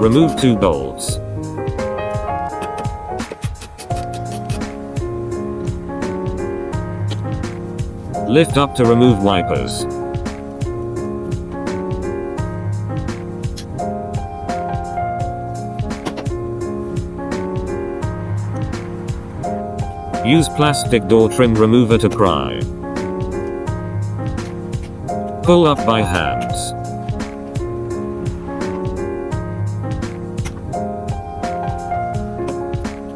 Remove 2 bolts. Lift up to remove wipers. Use plastic door trim remover to pry. Pull up by hands.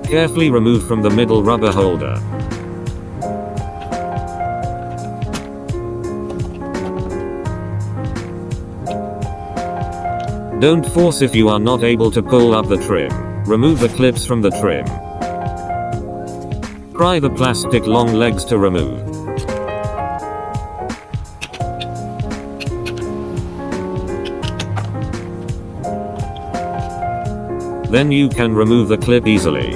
Carefully remove from the middle rubber holder. Don't force if you are not able to pull up the trim. Remove the clips from the trim. Pry the plastic long legs to remove. Then you can remove the clip easily.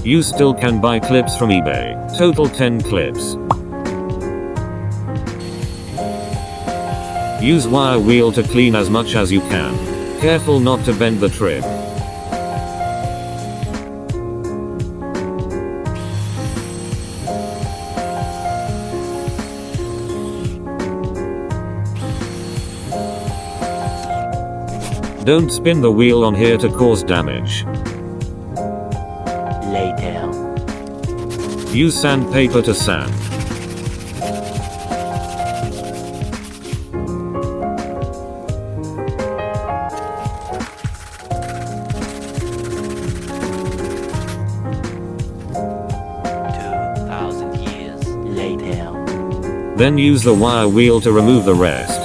You still can buy clips from eBay. Total 10 clips. Use wire wheel to clean as much as you can. Careful not to bend the trim. Don't spin the wheel on here to cause damage. Later. Use sandpaper to sand. Then use the wire wheel to remove the rest.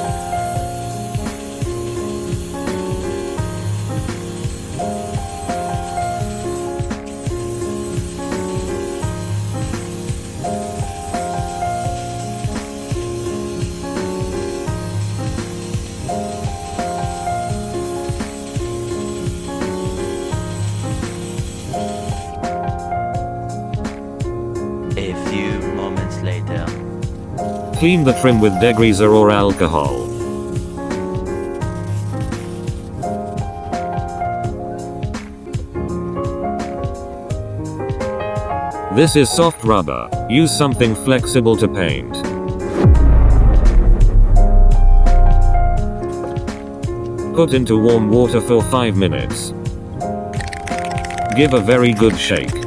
A few moments later. Clean the trim with degreaser or alcohol. This is soft rubber. Use something flexible to paint. Put into warm water for 5 minutes. Give a very good shake.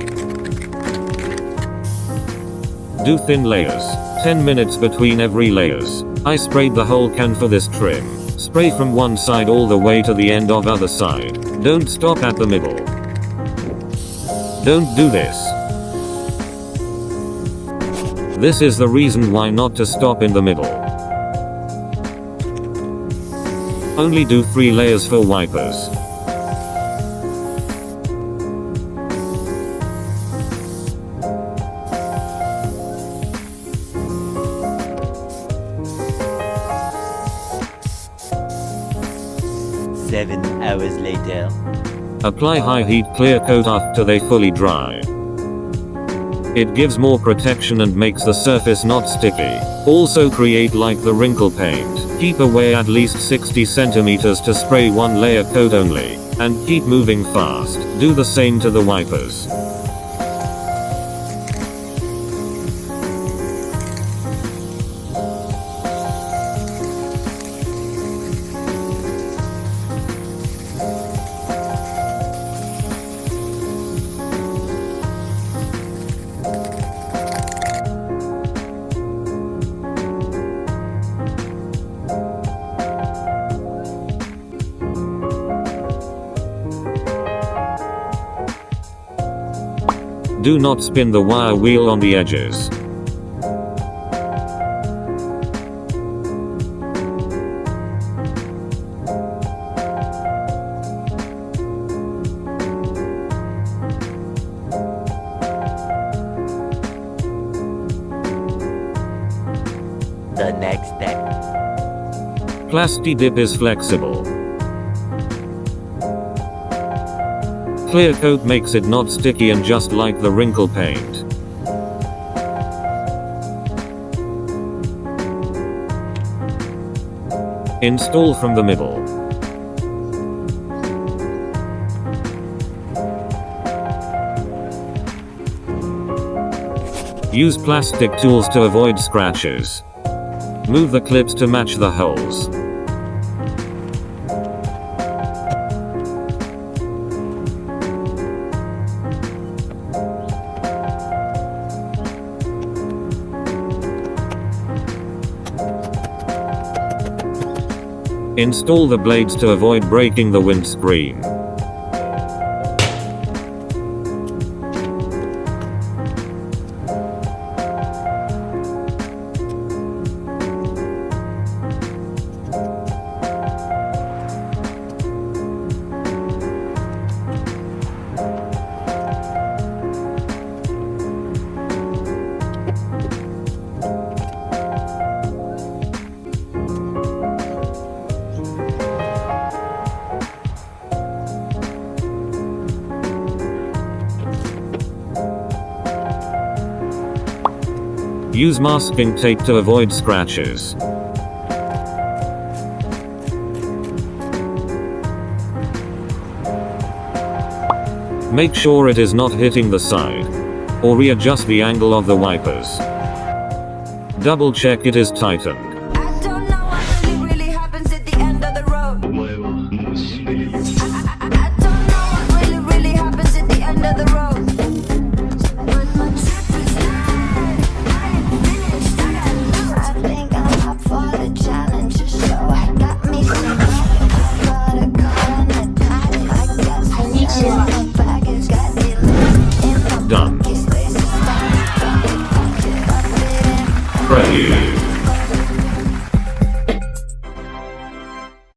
Do thin layers. 10 minutes between every layers. I sprayed the whole can for this trim. Spray from one side all the way to the end of other side. Don't stop at the middle. Don't do this. This is the reason why not to stop in the middle. Only do 3 layers for wipers. Seven hours later. Apply high heat clear coat after they fully dry. It gives more protection and makes the surface not sticky. Also create like the wrinkle paint. Keep away at least 60 centimeters to spray 1 layer coat only. And keep moving fast. Do the same to the wipers. Do not spin the wire wheel on the edges. The next step. Plasti dip is flexible. Clear coat makes it not sticky and just like the wrinkle paint. Install from the middle. Use plastic tools to avoid scratches. Move the clips to match the holes. Install the blades to avoid breaking the windscreen. Use masking tape to avoid scratches. Make sure it is not hitting the side. Or readjust the angle of the wipers. Double check it is tightened. I don't know what really happens at the end of the road. I don't know what really happens at the end of the road. But my trip is done. I ain't finished. I got loads. I think I'm up for the challenge. So I got me some I got a car on the pilot. I got some in my baggage. Got it in my Done. pockets. Prelude.